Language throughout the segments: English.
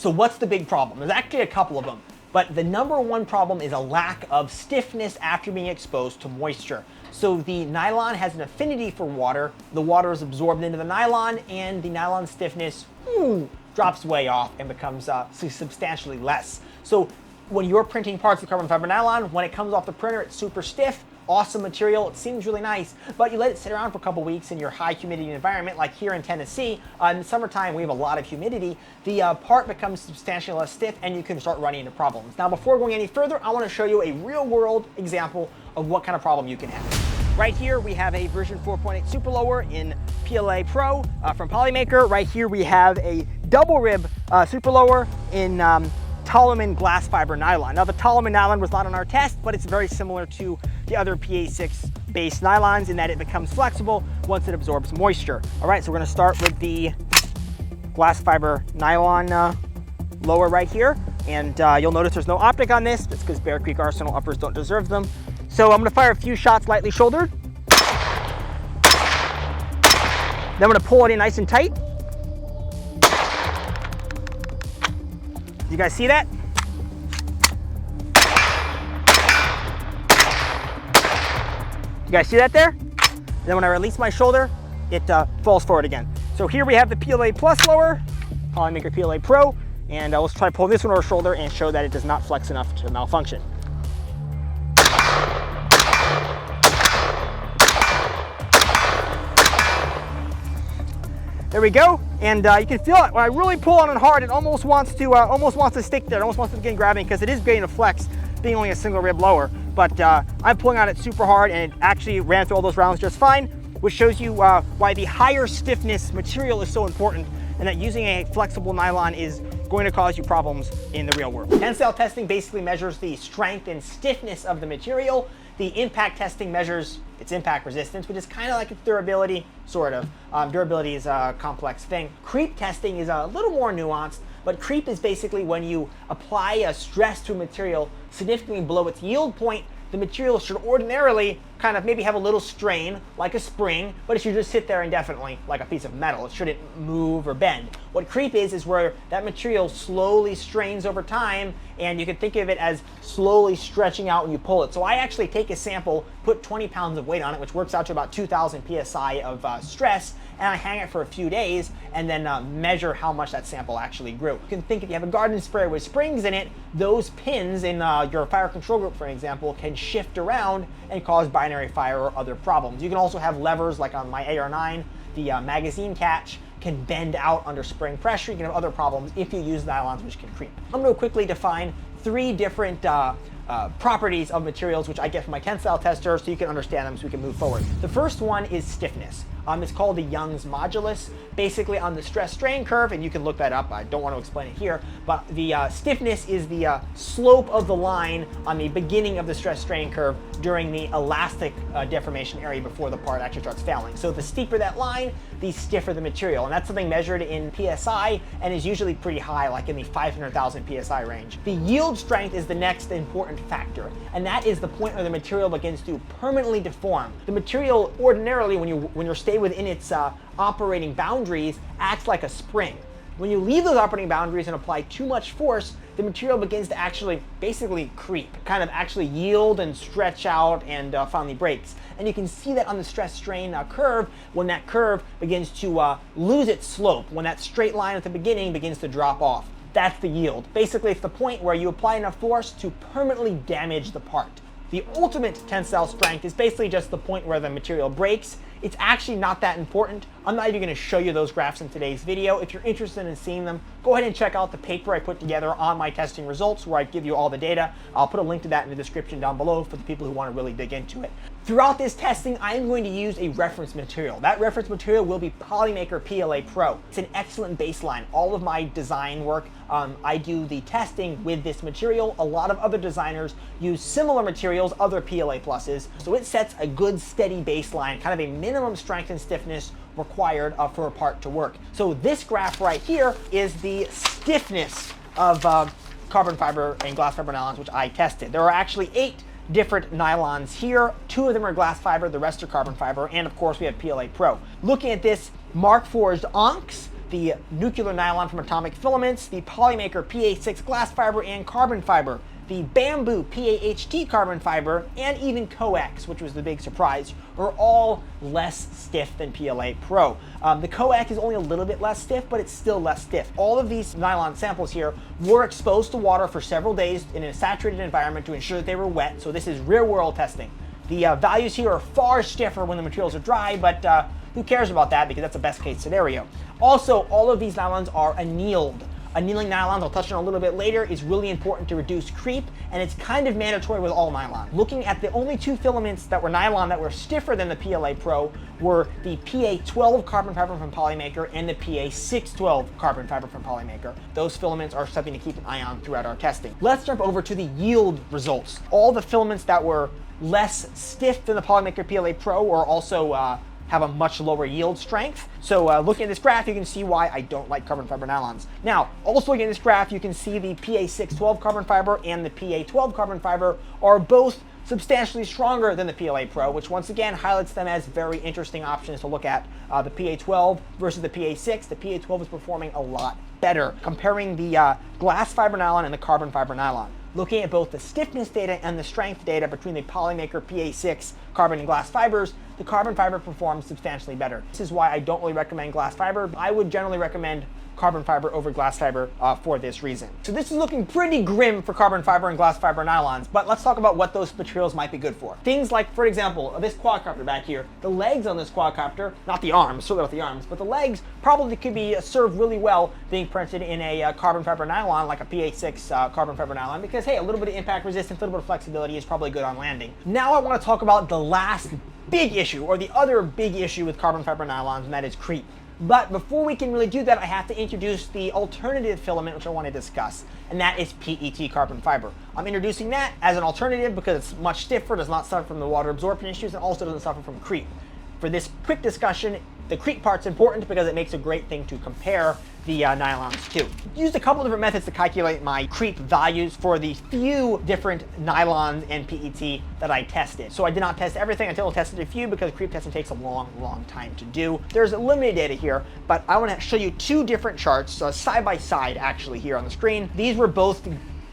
So what's the big problem? There's actually a couple of them, but the number one problem is a lack of stiffness after being exposed to moisture. So the nylon has an affinity for water. The water is absorbed into the nylon, and the nylon stiffness drops way off and becomes substantially less. So when you're printing parts of carbon fiber nylon, when it comes off the printer, it's super stiff. Awesome material, it seems really nice, but you let it sit around for a couple weeks in your high humidity environment, like here in Tennessee. In the summertime, we have a lot of humidity. The part becomes substantially less stiff, and you can start running into problems. Now, before going any further, I want to show you a real-world example of what kind of problem you can have. Right here, we have a version 4.8 super lower in PLA Pro from Polymaker. Right here, we have a double rib super lower in Tolman glass fiber nylon. Now, the Tolman nylon was not on our test, but it's very similar to the other PA6 based nylons in that it becomes flexible once it absorbs moisture. All right, so we're gonna start with the glass fiber nylon lower right here. And you'll notice there's no optic on this. That's because Bear Creek Arsenal uppers don't deserve them. So I'm gonna fire a few shots lightly shouldered. Then I'm gonna pull it in nice and tight. You guys see that? You guys see that there? And then when I release my shoulder, it falls forward again. So here we have the PLA Plus lower, Polymaker PLA Pro, and let's try to pull this one over shoulder and show that it does not flex enough to malfunction. There we go, and you can feel it. When I really pull on it hard, it almost wants to stick there. It almost wants to begin grabbing because it is getting a flex, being only a single rib lower. But I'm pulling on it super hard, and it actually ran through all those rounds just fine, which shows you why the higher stiffness material is so important, and that using a flexible nylon is going to cause you problems in the real world. Tensile testing basically measures the strength and stiffness of the material. The impact testing measures its impact resistance, which is kind of like its durability, sort of. Durability is a complex thing. Creep testing is a little more nuanced, but creep is basically when you apply a stress to a material significantly below its yield point. The material should ordinarily kind of maybe have a little strain, like a spring, but it should just sit there indefinitely, like a piece of metal. It shouldn't move or bend. What creep is where that material slowly strains over time, and you can think of it as slowly stretching out when you pull it. So I actually take a sample, put 20 pounds of weight on it, which works out to about 2,000 PSI of stress, and I hang it for a few days and then measure how much that sample actually grew. You can think if you have a garden sprayer with springs in it, those pins in your fire control group, for example, can shift around and cause binary fire or other problems. You can also have levers like on my AR9, the magazine catch can bend out under spring pressure. You can have other problems if you use nylons, which can creep. I'm going to quickly define 3 different properties of materials which I get from my tensile tester so you can understand them so we can move forward. The first one is stiffness. It's called the Young's modulus. Basically on the stress strain curve, and you can look that up, I don't want to explain it here, but the stiffness is the slope of the line on the beginning of the stress strain curve during the elastic deformation area before the part actually starts fouling. So the steeper that line, the stiffer the material, and that's something measured in PSI and is usually pretty high, like in the 500,000 PSI range. The yield strength is the next important factor, and that is the point where the material begins to permanently deform. The material ordinarily, when you're staying within its operating boundaries, acts like a spring. When you leave those operating boundaries and apply too much force, the material begins to actually basically creep, kind of actually yield and stretch out and finally breaks. And you can see that on the stress strain curve, when that curve begins to lose its slope, when that straight line at the beginning begins to drop off. That's the yield. Basically, it's the point where you apply enough force to permanently damage the part. The ultimate tensile strength is basically just the point where the material breaks. It's actually not that important. I'm not even going to show you those graphs in today's video. If you're interested in seeing them, go ahead and check out the paper I put together on my testing results where I give you all the data. I'll put a link to that in the description down below for the people who want to really dig into it. Throughout this testing, I am going to use a reference material. That reference material will be Polymaker PLA Pro. It's an excellent baseline. All of my design work, I do the testing with this material. A lot of other designers use similar materials, other PLA pluses. So it sets a good steady baseline, kind of a minimum strength and stiffness required for a part to work. So this graph right here is the stiffness of carbon fiber and glass fiber nylons, which I tested. There are actually 8 different nylons here. 2 of them are glass fiber, the rest are carbon fiber, and of course we have PLA Pro. Looking at this Mark Forged Onx, the nuclear nylon from Atomic Filaments, the Polymaker PA6 glass fiber and carbon fiber, the bamboo PAHT carbon fiber, and even coax, which was the big surprise, are all less stiff than PLA Pro. The coax is only a little bit less stiff, but it's still less stiff. All of these nylon samples here were exposed to water for several days in a saturated environment to ensure that they were wet, so this is real-world testing. The values here are far stiffer when the materials are dry, but who cares about that, because that's a best-case scenario. Also, all of these nylons are annealed. Annealing nylons, I'll touch on a little bit later, is really important to reduce creep, and it's kind of mandatory with all nylon. Looking at the only two filaments that were nylon that were stiffer than the PLA Pro were the PA12 carbon fiber from Polymaker and the PA612 carbon fiber from Polymaker. Those filaments are something to keep an eye on throughout our testing. Let's jump over to the yield results. All the filaments that were less stiff than the Polymaker PLA Pro are also have a much lower yield strength. So looking at this graph, you can see why I don't like carbon fiber nylons. Now, also looking at this graph, you can see the PA612 carbon fiber and the PA12 carbon fiber are both substantially stronger than the PLA Pro, which once again highlights them as very interesting options to look at. The PA12 versus the PA6, the PA12 is performing a lot better, comparing the glass fiber nylon and the carbon fiber nylon. Looking at both the stiffness data and the strength data between the Polymaker PA6 carbon and glass fibers, the carbon fiber performs substantially better. This is why I don't really recommend glass fiber. I would generally recommend carbon fiber over glass fiber for this reason. So this is looking pretty grim for carbon fiber and glass fiber nylons, but let's talk about what those materials might be good for. Things like, for example, this quadcopter back here, the legs on this quadcopter, not the arms, certainly not the arms, but the legs probably could be served really well being printed in a carbon fiber nylon, like a PA6 carbon fiber nylon, because hey, a little bit of impact resistance, a little bit of flexibility is probably good on landing. Now I want to talk about the last big issue, or the other big issue with carbon fiber nylons, and that is creep. But before we can really do that, I have to introduce the alternative filament, which I want to discuss, and that is PET carbon fiber. I'm introducing that as an alternative because it's much stiffer, does not suffer from the water absorption issues, and also doesn't suffer from creep. For this quick discussion, the creep part's important because it makes a great thing to compare the nylons to. Used a couple different methods to calculate my creep values for the few different nylons and PET that I tested. So I did not test everything until I tested a few because creep testing takes a long time to do. There's limited data here, but I want to show you two different charts, side by side actually here on the screen. These were both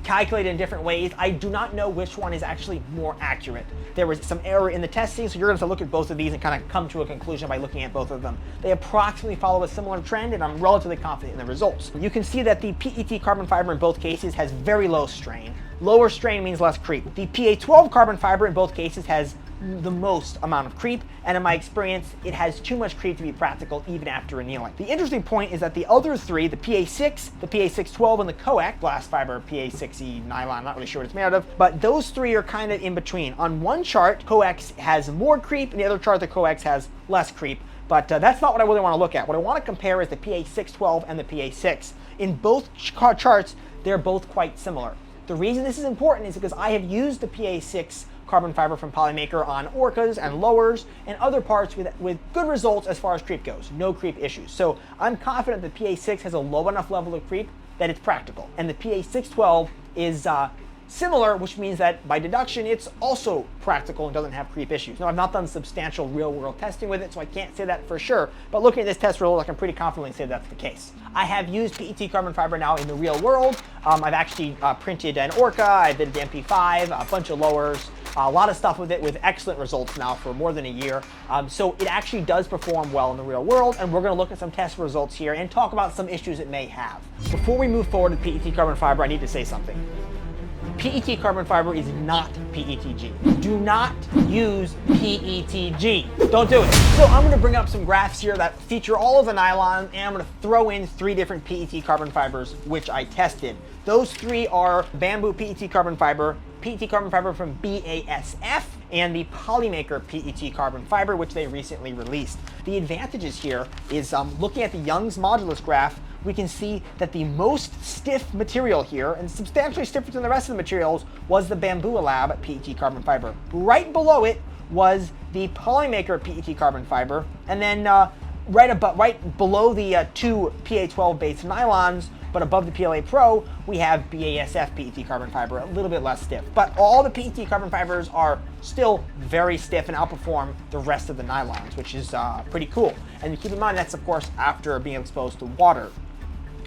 calculated in different ways. I do not know which one is actually more accurate. There was some error in the testing, so you're going to have to look at both of these and kind of come to a conclusion by looking at both of them. They approximately follow a similar trend, and I'm relatively confident in the results. You can see that the PET carbon fiber in both cases has very low strain. Lower strain means less creep. The PA12 carbon fiber in both cases has the most amount of creep, and in my experience, it has too much creep to be practical even after annealing. The interesting point is that the other three, the PA6, the PA612, and the coax, glass fiber PA6E nylon, I'm not really sure what it's made out of, but those three are kind of in between. On one chart, coax has more creep, and the other chart, the coax has less creep. But that's not what I really want to look at. What I want to compare is the PA612 and the PA6. In both charts, they're both quite similar. The reason this is important is because I have used the PA6 carbon fiber from Polymaker on orcas and lowers and other parts with good results as far as creep goes. No creep issues. So I'm confident the PA6 has a low enough level of creep that it's practical. And the PA612 is similar, which means that by deduction, it's also practical and doesn't have creep issues. Now, I've not done substantial real-world testing with it, so I can't say that for sure. But looking at this test result, I can pretty confidently say that's the case. I have used PET carbon fiber now in the real world. I've actually printed an orca, I did the MP5, a bunch of lowers, a lot of stuff with it with excellent results now for more than a year. So it actually does perform well in the real world, and we're going to look at some test results here and talk about some issues it may have. Before we move forward with PET carbon fiber, I need to say something. PET carbon fiber is not PETG. Do not use PETG. Don't do it. So I'm going to bring up some graphs here that feature all of the nylon, and I'm going to throw in three different PET carbon fibers which I tested. Those three are bamboo PET carbon fiber from BASF, and the Polymaker PET carbon fiber, which they recently released. The advantages here is looking at the Young's modulus graph, we can see that the most stiff material here, and substantially stiffer than the rest of the materials, was the Bamboo Lab PET carbon fiber. Right below it was the Polymaker PET carbon fiber, and then right below the two PA12 based nylons, but above the PLA Pro, we have BASF PET carbon fiber, a little bit less stiff. But all the PET carbon fibers are still very stiff and outperform the rest of the nylons, which is pretty cool. And keep in mind, that's of course after being exposed to water.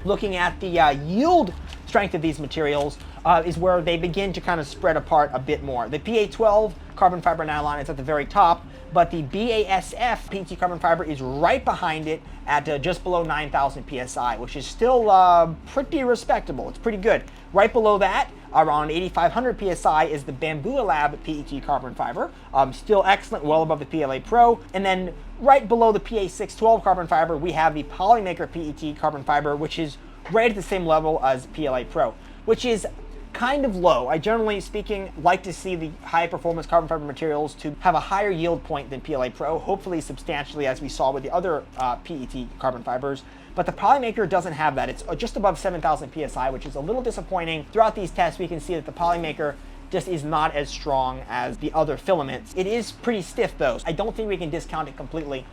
Looking at the yield strength of these materials is where they begin to kind of spread apart a bit more. The PA12 carbon fiber nylon is at the very top, but the BASF PET carbon fiber is right behind it at just below 9,000 PSI, which is still pretty respectable. It's pretty good. Right below that, around 8,500 PSI, is the Bamboo Lab PET carbon fiber. Still excellent, well above the PLA Pro. And then right below the PA612 carbon fiber, we have the Polymaker PET carbon fiber, which is right at the same level as PLA Pro, which is kind of low. I generally speaking like to see the high performance carbon fiber materials to have a higher yield point than PLA Pro, hopefully substantially, as we saw with the other PET carbon fibers. But the Polymaker doesn't have that. It's just above 7,000 PSI, which is a little disappointing. Throughout these tests, we can see that the Polymaker just is not as strong as the other filaments. It is pretty stiff though. I don't think we can discount it completely.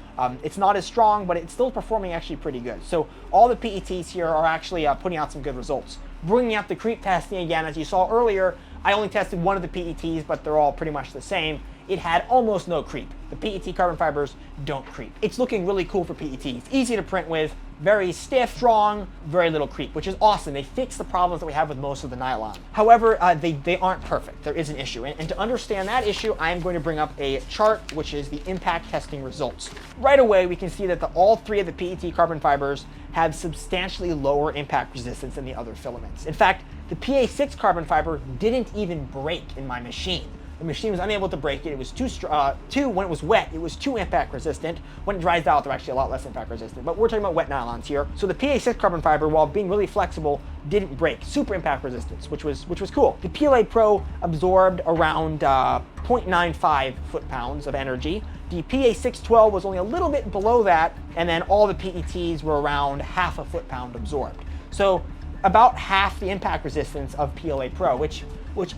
It's not as strong, but it's still performing actually pretty good. So all the PETs here are actually putting out some good results. Bringing up the creep testing again, as you saw earlier, I only tested one of the PETs, but they're all pretty much the same. It had almost no creep. The PET carbon fibers don't creep. It's looking really cool for PET. It's easy to print with, very stiff, strong, very little creep, which is awesome. They fix the problems that we have with most of the nylon. However, they aren't perfect. There is an issue. And to understand that issue, I am going to bring up a chart, which is the impact testing results. Right away, we can see that all three of the PET carbon fibers have substantially lower impact resistance than the other filaments. In fact, the PA6 carbon fiber didn't even break in my machine. The machine was unable to break it. It was when it was wet, it was too impact resistant. When it dries out, they're actually a lot less impact resistant. But we're talking about wet nylons here. So the PA6 carbon fiber, while being really flexible, didn't break. Super impact resistance, which was cool. The PLA Pro absorbed around 0.95 foot-pounds of energy. The PA612 was only a little bit below that, and then all the PETs were around half a foot-pound absorbed. So about half the impact resistance of PLA Pro, which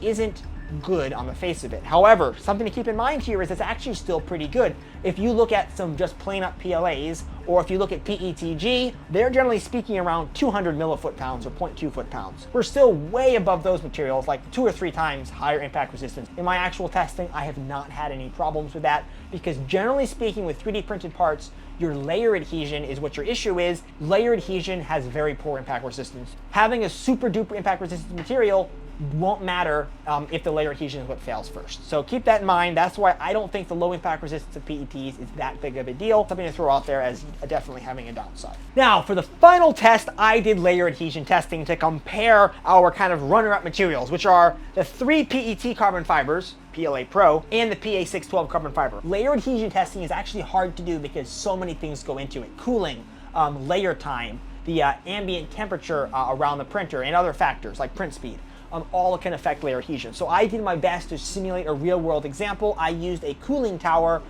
isn't good on the face of it. However, something to keep in mind here is it's actually still pretty good. If you look at some just plain up PLAs, or if you look at PETG, they're generally speaking around 200 millifoot-pounds or 0.2 foot-pounds. We're still way above those materials, like 2 or 3 times higher impact resistance. In my actual testing, I have not had any problems with that, because generally speaking with 3D printed parts, your layer adhesion is what your issue is. Layer adhesion has very poor impact resistance. Having a super duper impact resistant material won't matter if the layer adhesion is what fails first. So keep that in mind. That's why I don't think the low impact resistance of PETs is that big of a deal. Something to throw out there as definitely having a downside. Now, for the final test, I did layer adhesion testing to compare our kind of runner-up materials, which are the 3 PET carbon fibers, PLA Pro, and the PA612 carbon fiber. Layer adhesion testing is actually hard to do because so many things go into it. Cooling, layer time, the ambient temperature around the printer, and other factors like print speed. All can affect layer adhesion. So I did my best to simulate a real world example. I used a cooling tower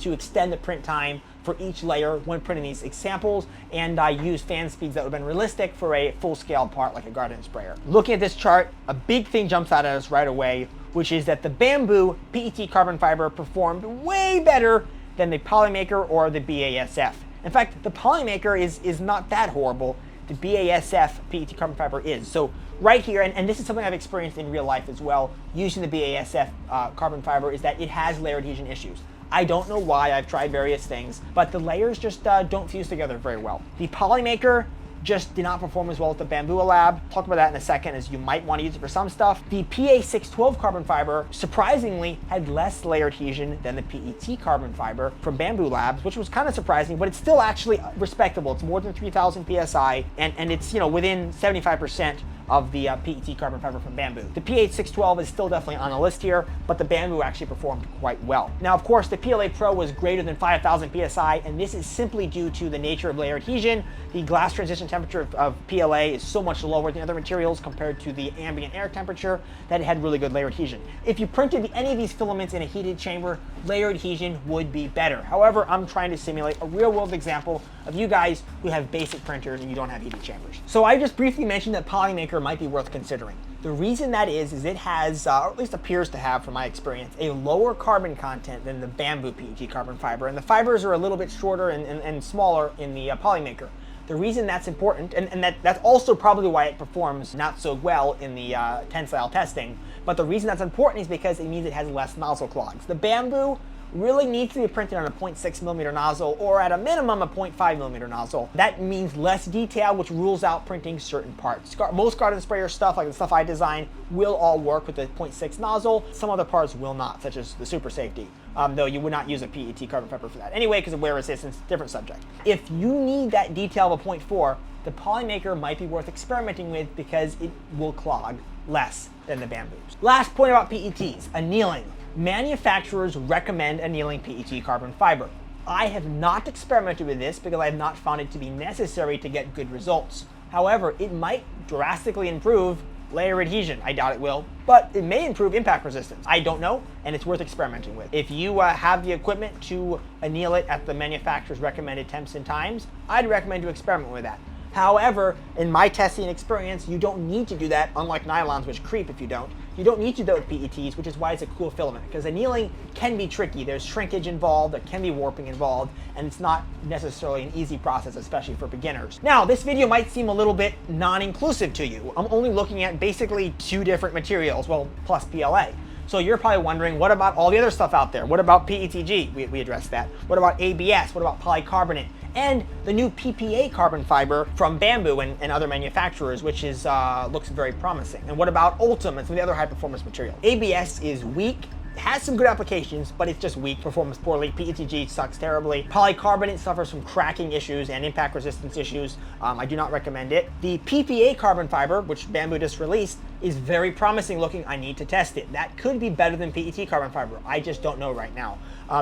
to extend the print time for each layer when printing these examples, and I used fan speeds that would have been realistic for a full-scale part like a garden sprayer. Looking at this chart, a big thing jumps out at us right away, which is that the Bamboo PET carbon fiber performed way better than the Polymaker or the BASF. In fact, the Polymaker is not that horrible. The BASF PET carbon fiber is. So right here, and this is something I've experienced in real life as well, using the BASF carbon fiber, is that it has layer adhesion issues. I don't know why. I've tried various things, but the layers just don't fuse together very well. The Polymaker just did not perform as well with the Bamboo Lab. Talk about that in a second, as you might want to use it for some stuff. The PA612 carbon fiber surprisingly had less layer adhesion than the PET carbon fiber from Bamboo Labs, which was kind of surprising, but it's still actually respectable. It's more than 3,000 PSI, and it's within 75% of the PET carbon fiber from Bamboo. The PA612 is still definitely on the list here, but the Bamboo actually performed quite well. Now, of course, the PLA Pro was greater than 5,000 PSI, and this is simply due to the nature of layer adhesion. The glass transition temperature of PLA is so much lower than other materials compared to the ambient air temperature that it had really good layer adhesion. If you printed any of these filaments in a heated chamber, layer adhesion would be better. However, I'm trying to simulate a real-world example of you guys who have basic printers and you don't have heated chambers. So I just briefly mentioned that Polymaker might be worth considering. The reason that is it has, or at least appears to have from my experience, a lower carbon content than the Bamboo PET carbon fiber, and the fibers are a little bit shorter and smaller in the Polymaker. The reason that's important, and that's also probably why it performs not so well in the tensile testing, but the reason that's important is because it means it has less nozzle clogs. The Bamboo really needs to be printed on a 0.6 millimeter nozzle, or at a minimum a 0.5 millimeter nozzle. That means less detail, which rules out printing certain parts. Most garden sprayer stuff, like the stuff I design, will all work with the 0.6 nozzle. Some other parts will not, such as the Super Safety. Though you would not use a PET carbon fiber for that anyway, because of wear resistance, different subject. If you need that detail of a 0.4, the Polymaker might be worth experimenting with because it will clog less than the Bamboos. Last point about PETs, annealing. Manufacturers recommend annealing PET carbon fiber. I have not experimented with this because I have not found it to be necessary to get good results. However, it might drastically improve layer adhesion. I doubt it will, but it may improve impact resistance. I don't know, and it's worth experimenting with. If you have the equipment to anneal it at the manufacturer's recommended temps and times, I'd recommend to experiment with that. However, in my testing experience, you don't need to do that, unlike nylons, which creep if you don't. You don't need to do it with PETs, which is why it's a cool filament, because annealing can be tricky. There's shrinkage involved, there can be warping involved, and it's not necessarily an easy process, especially for beginners. Now, this video might seem a little bit non-inclusive to you. I'm only looking at basically 2 different materials, well, plus PLA. So you're probably wondering, what about all the other stuff out there? What about PETG? We addressed that. What about ABS? What about polycarbonate? And the new PPA carbon fiber from Bamboo and other manufacturers, which is looks very promising. And what about Ultim and some of the other high-performance materials? ABS is weak. It has some good applications, but it's just weak, performs poorly. PETG sucks terribly. Polycarbonate suffers from cracking issues and impact resistance issues. I do not recommend it. The PPA carbon fiber, which Bamboo just released, is very promising looking. I need to test it. That could be better than PET carbon fiber. I just don't know right now.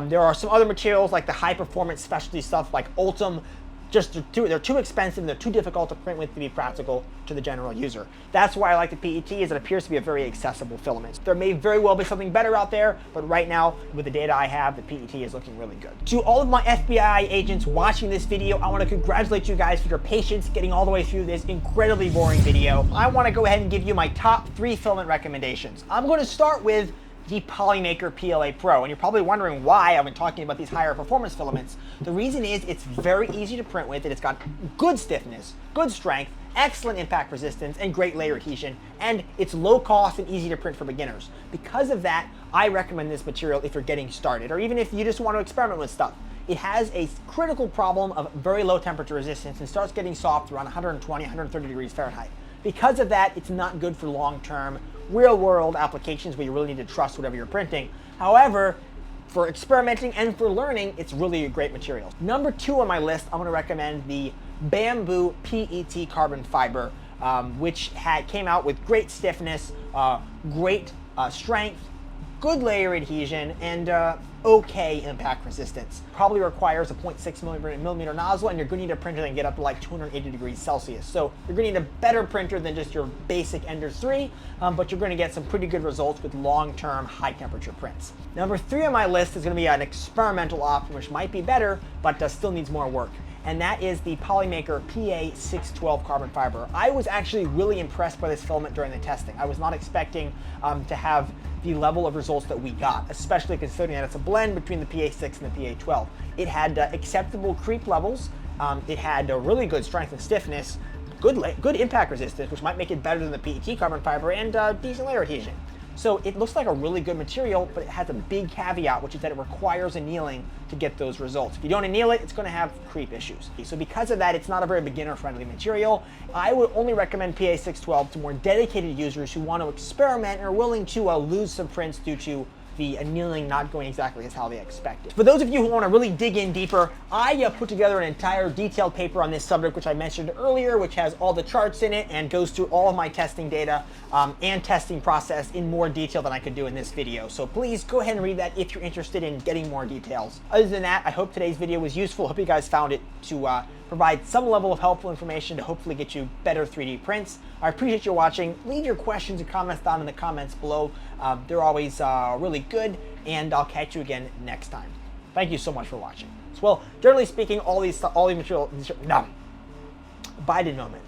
There are some other materials like the high performance specialty stuff like Ultim. They're too expensive and they're too difficult to print with to be practical to the general user. That's why I like the PET, is it appears to be a very accessible filament. There may very well be something better out there, but right now, with the data I have, the PET is looking really good. To all of my FBI agents watching this video, I want to congratulate you guys for your patience getting all the way through this incredibly boring video. I want to go ahead and give you my top 3 filament recommendations. I'm going to start with the Polymaker PLA Pro. And you're probably wondering why I've been talking about these higher performance filaments. The reason is it's very easy to print with, and it's got good stiffness, good strength, excellent impact resistance, and great layer adhesion, and it's low cost and easy to print for beginners. Because of that, I recommend this material if you're getting started, or even if you just want to experiment with stuff. It has a critical problem of very low temperature resistance and starts getting soft around 120, 130 degrees Fahrenheit. Because of that, it's not good for long-term, real-world applications where you really need to trust whatever you're printing. However, for experimenting and for learning, it's really a great material. Number 2 on my list, I'm going to recommend the Bamboo PET carbon fiber, which came out with great stiffness, great strength, good layer adhesion, and okay impact resistance. Probably requires a 0.6 millimeter nozzle, and you're going to need a printer that can get up to like 280 degrees Celsius. So you're going to need a better printer than just your basic Ender 3, but you're going to get some pretty good results with long-term high temperature prints. Number 3 on my list is going to be an experimental option, which might be better, but still needs more work. And that is the Polymaker PA612 carbon fiber. I was actually really impressed by this filament during the testing. I was not expecting to have the level of results that we got, especially considering that it's a blend between the PA6 and the PA12. It had acceptable creep levels, it had a really good strength and stiffness, good impact resistance, which might make it better than the PET carbon fiber, and decent layer adhesion. So it looks like a really good material, but it has a big caveat, which is that it requires annealing to get those results. If you don't anneal it, it's going to have creep issues. So because of that, it's not a very beginner-friendly material. I would only recommend PA612 to more dedicated users who want to experiment and are willing to lose some prints due to the annealing not going exactly as how they expected. For those of you who want to really dig in deeper, I put together an entire detailed paper on this subject, which I mentioned earlier, which has all the charts in it and goes through all of my testing data and testing process in more detail than I could do in this video. So please go ahead and read that if you're interested in getting more details. Other than that, I hope today's video was useful. I hope you guys found it to provide some level of helpful information to hopefully get you better 3D prints. I appreciate you watching. Leave your questions and comments down in the comments below. They're always really good, and I'll catch you again next time. Thank you so much for watching. So, well, generally speaking, all these material, no, Biden moment.